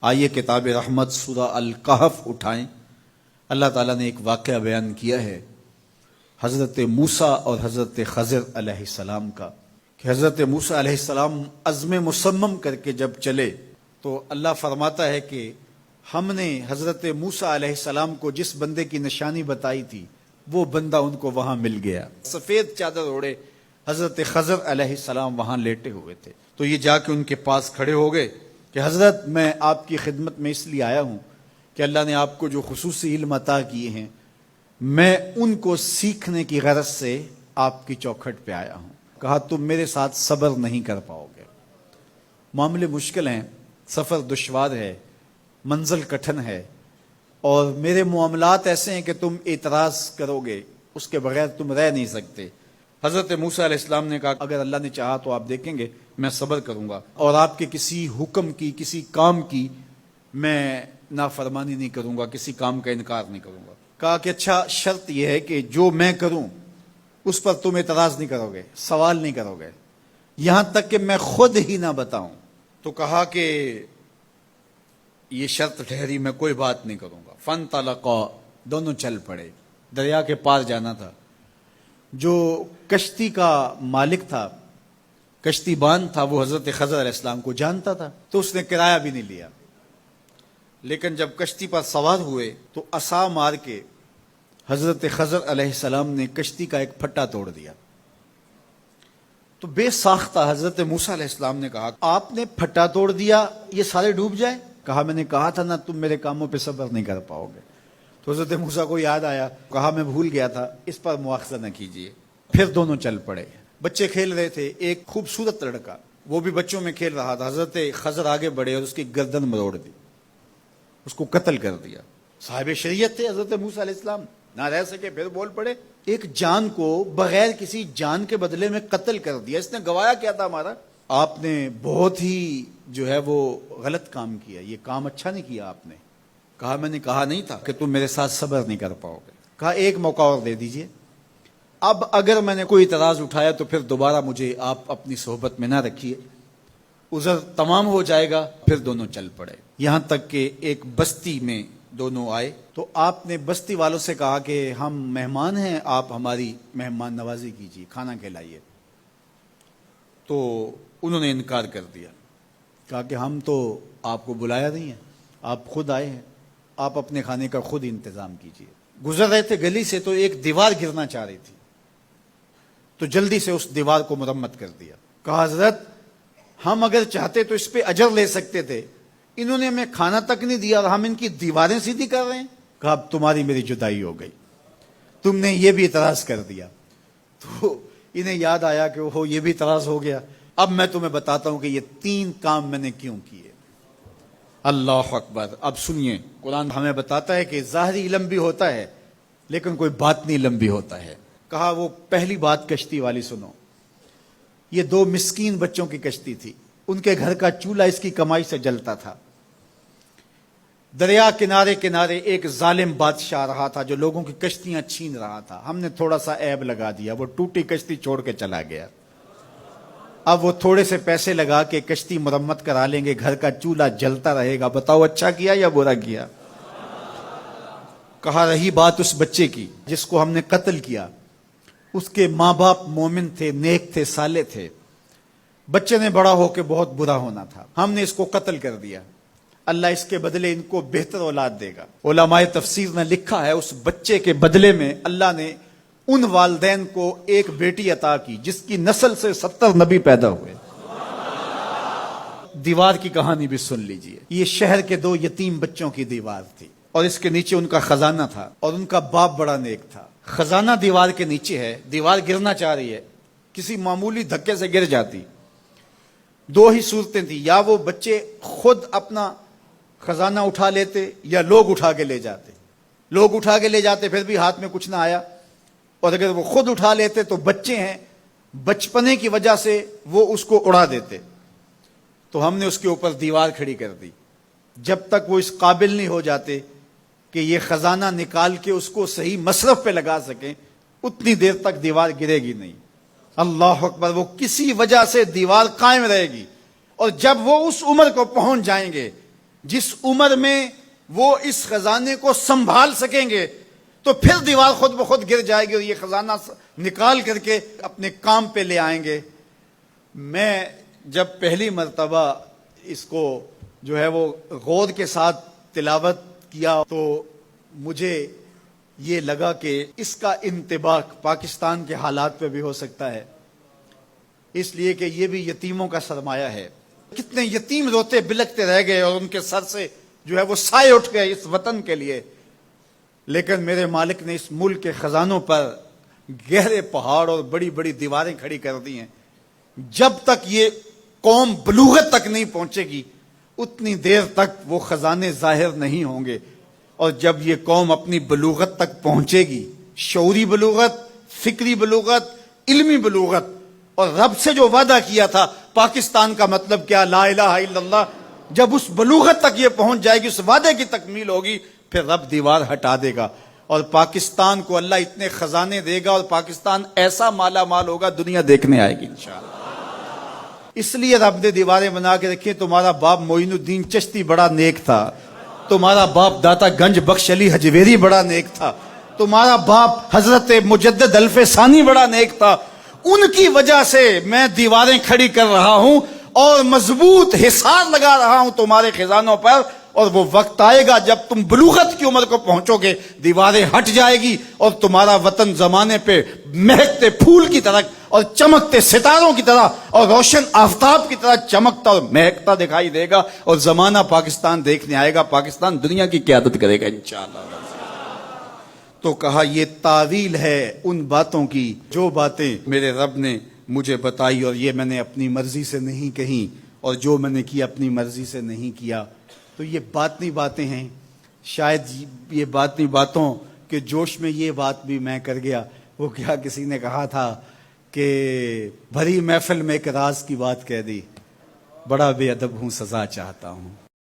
آئیے کتاب رحمت سورہ الکہف اٹھائیں۔ اللہ تعالیٰ نے ایک واقعہ بیان کیا ہے حضرت موسیٰ اور حضرت خضر علیہ السلام کا، کہ حضرت موسیٰ علیہ السلام عزم مصمم کر کے جب چلے تو اللہ فرماتا ہے کہ ہم نے حضرت موسیٰ علیہ السلام کو جس بندے کی نشانی بتائی تھی وہ بندہ ان کو وہاں مل گیا۔ سفید چادر اوڑے حضرت خضر علیہ السلام وہاں لیٹے ہوئے تھے، تو یہ جا کے ان کے پاس کھڑے ہو گئے کہ حضرت میں آپ کی خدمت میں اس لیے آیا ہوں کہ اللہ نے آپ کو جو خصوصی علم عطا کیے ہیں میں ان کو سیکھنے کی غرض سے آپ کی چوکھٹ پہ آیا ہوں۔ کہا تم میرے ساتھ صبر نہیں کر پاؤ گے، معاملے مشکل ہیں، سفر دشوار ہے، منزل کٹھن ہے، اور میرے معاملات ایسے ہیں کہ تم اعتراض کرو گے اس کے بغیر تم رہ نہیں سکتے۔ حضرت موسیٰ علیہ السلام نے کہا اگر اللہ نے چاہا تو آپ دیکھیں گے میں صبر کروں گا اور آپ کے کسی حکم کی کسی کام کی میں نافرمانی نہیں کروں گا، کسی کام کا انکار نہیں کروں گا۔ کہا کہ اچھا شرط یہ ہے کہ جو میں کروں اس پر تم اعتراض نہیں کرو گے، سوال نہیں کرو گے، یہاں تک کہ میں خود ہی نہ بتاؤں۔ تو کہا کہ یہ شرط ٹھہری، میں کوئی بات نہیں کروں گا۔ فانطلقا، دونوں چل پڑے، دریا کے پار جانا تھا۔ جو کشتی کا مالک تھا، کشتی بان تھا، وہ حضرت خضر علیہ السلام کو جانتا تھا تو اس نے کرایہ بھی نہیں لیا، لیکن جب کشتی پر سوار ہوئے تو عصا مار کے حضرت خضر علیہ السلام نے کشتی کا ایک پھٹا توڑ دیا۔ تو بے ساختہ حضرت موسیٰ علیہ السلام نے کہا آپ نے پھٹا توڑ دیا، یہ سارے ڈوب جائیں؟ کہا میں نے کہا تھا نا تم میرے کاموں پہ صبر نہیں کر پاؤ گے۔ تو حضرت موسیٰ کو یاد آیا، کہا میں بھول گیا تھا، اس پر مواخذہ نہ کیجیے۔ پھر دونوں چل پڑے۔ بچے کھیل رہے تھے، ایک خوبصورت لڑکا وہ بھی بچوں میں کھیل رہا تھا، حضرت خضر آگے بڑھے اور اس کی گردن مروڑ دی، اس کو قتل کر دیا۔ صاحب شریعت تھے حضرت موسیٰ علیہ السلام، نہ رہ سکے، پھر بول پڑے ایک جان کو بغیر کسی جان کے بدلے میں قتل کر دیا، اس نے گوایا کیا تھا ہمارا؟ آپ نے بہت ہی جو ہے وہ غلط کام کیا، یہ کام اچھا نہیں کیا آپ نے۔ کہا میں نے کہا نہیں تھا کہ تم میرے ساتھ صبر نہیں کر پاؤ گے۔ کہا ایک موقع اور دے دیجئے، اب اگر میں نے کوئی اعتراض اٹھایا تو پھر دوبارہ مجھے آپ اپنی صحبت میں نہ رکھیے، عذر تمام ہو جائے گا۔ پھر دونوں چل پڑے، یہاں تک کہ ایک بستی میں دونوں آئے تو آپ نے بستی والوں سے کہا کہ ہم مہمان ہیں، آپ ہماری مہمان نوازی کیجیے، کھانا کھلائیے۔ تو انہوں نے انکار کر دیا، کہا کہ ہم تو آپ کو بلایا نہیں ہے، آپ خود آئے ہیں، آپ اپنے کھانے کا خود انتظام کیجیے۔ گزر رہے تھے گلی سے تو ایک دیوار گرنا چاہ رہی تھی، تو جلدی سے اس دیوار کو مرمت کر دیا۔ کہا حضرت ہم اگر چاہتے تو اس پہ اجر لے سکتے تھے، انہوں نے ہمیں کھانا تک نہیں دیا اور ہم ان کی دیواریں سیدھی کر رہے ہیں۔ کہا اب تمہاری میری جدائی ہو گئی، تم نے یہ بھی اعتراض کر دیا۔ تو انہیں یاد آیا کہ وہ یہ بھی اعتراض ہو گیا۔ اب میں تمہیں بتاتا ہوں کہ یہ 3 کام میں نے کیوں کیے۔ اللہ اکبر۔ اب سنیے، قرآن ہمیں بتاتا ہے کہ ظاہری علم بھی ہوتا ہے لیکن کوئی باطنی علم بھی ہوتا ہے۔ کہا وہ پہلی بات کشتی والی سنو، یہ 2 مسکین بچوں کی کشتی تھی، ان کے گھر کا چولہا اس کی کمائی سے جلتا تھا۔ دریا کنارے کنارے ایک ظالم بادشاہ رہا تھا جو لوگوں کی کشتیاں چھین رہا تھا، ہم نے تھوڑا سا عیب لگا دیا، وہ ٹوٹی کشتی چھوڑ کے چلا گیا۔ اب وہ تھوڑے سے پیسے لگا کے کشتی مرمت کرا لیں گے، گھر کا چولہا جلتا رہے گا، بتاؤ اچھا کیا یا برا کیا؟ کہا رہی بات اس بچے کی جس کو ہم نے قتل کیا، اس کے ماں باپ مومن تھے، نیک تھے، صالح تھے، بچے نے بڑا ہو کے بہت برا ہونا تھا، ہم نے اس کو قتل کر دیا، اللہ اس کے بدلے ان کو بہتر اولاد دے گا۔ علماء تفسیر نے لکھا ہے اس بچے کے بدلے میں اللہ نے ان والدین کو ایک بیٹی عطا کی جس کی نسل سے 70 نبی پیدا ہوئے۔ دیوار کی کہانی بھی سن لیجئے، یہ شہر کے 2 یتیم بچوں کی دیوار تھی اور اس کے نیچے ان کا خزانہ تھا اور ان کا باپ بڑا نیک تھا۔ خزانہ دیوار کے نیچے ہے، دیوار گرنا چاہ رہی ہے، کسی معمولی دھکے سے گر جاتی۔ 2 ہی صورتیں تھیں، یا وہ بچے خود اپنا خزانہ اٹھا لیتے یا لوگ اٹھا کے لے جاتے۔ لوگ اٹھا کے لے جاتے پھر بھی ہاتھ میں کچھ نہ آیا، اور اگر وہ خود اٹھا لیتے تو بچے ہیں، بچپنے کی وجہ سے وہ اس کو اڑا دیتے۔ تو ہم نے اس کے اوپر دیوار کھڑی کر دی، جب تک وہ اس قابل نہیں ہو جاتے کہ یہ خزانہ نکال کے اس کو صحیح مصرف پہ لگا سکیں، اتنی دیر تک دیوار گرے گی نہیں۔ اللہ اکبر۔ وہ کسی وجہ سے دیوار قائم رہے گی، اور جب وہ اس عمر کو پہنچ جائیں گے جس عمر میں وہ اس خزانے کو سنبھال سکیں گے تو پھر دیوار خود بخود گر جائے گی اور یہ خزانہ نکال کر کے اپنے کام پہ لے آئیں گے۔ میں جب پہلی مرتبہ اس کو جو ہے وہ غور کے ساتھ تلاوت کیا تو مجھے یہ لگا کہ اس کا انطباق پاکستان کے حالات پہ بھی ہو سکتا ہے، اس لیے کہ یہ بھی یتیموں کا سرمایہ ہے۔ کتنے یتیم روتے بلکتے رہ گئے اور ان کے سر سے جو ہے وہ سائے اٹھ گئے اس وطن کے لیے، لیکن میرے مالک نے اس ملک کے خزانوں پر گہرے پہاڑ اور بڑی بڑی دیواریں کھڑی کر دی ہیں۔ جب تک یہ قوم بلوغت تک نہیں پہنچے گی اتنی دیر تک وہ خزانے ظاہر نہیں ہوں گے، اور جب یہ قوم اپنی بلوغت تک پہنچے گی، شعوری بلوغت، فکری بلوغت، علمی بلوغت، اور رب سے جو وعدہ کیا تھا پاکستان کا مطلب کیا، لا الہ الا اللہ، جب اس بلوغت تک یہ پہنچ جائے گی، اس وعدے کی تکمیل ہوگی، پھر رب دیوار ہٹا دے گا اور پاکستان کو اللہ اتنے خزانے دے گا اور پاکستان ایسا مالا مال ہوگا دنیا دیکھنے آئے گی انشاءاللہ۔ اس لیے رب نے دیواریں بنا کے رکھی۔ تمہارا باپ معین الدین چشتی بڑا نیک تھا، تمہارا باپ داتا گنج بخش علی حجویری بڑا نیک تھا، تمہارا باپ حضرت مجدد الف ثانی بڑا نیک تھا، ان کی وجہ سے میں دیواریں کھڑی کر رہا ہوں اور مضبوط حصار لگا رہا ہوں تمہارے خزانوں پر، اور وہ وقت آئے گا جب تم بلوغت کی عمر کو پہنچو گے دیواریں ہٹ جائے گی اور تمہارا وطن زمانے پہ مہکتے پھول کی طرح اور چمکتے ستاروں کی طرح اور روشن آفتاب کی طرح چمکتا اور مہکتا دکھائی دے گا، اور زمانہ پاکستان دیکھنے آئے گا، پاکستان دنیا کی قیادت کرے گا انشاءاللہ۔ تو کہا یہ تعویل ہے ان باتوں کی جو باتیں میرے رب نے مجھے بتائی، اور یہ میں نے اپنی مرضی سے نہیں کہی، اور جو میں نے کیا اپنی مرضی سے نہیں کیا۔ تو یہ باطنی باتیں ہیں، شاید یہ باطنی باتوں کے جوش میں یہ بات بھی میں کر گیا۔ وہ کیا کسی نے کہا تھا کہ بھری محفل میں ایک راز کی بات کہہ دی، بڑا بے ادب ہوں سزا چاہتا ہوں۔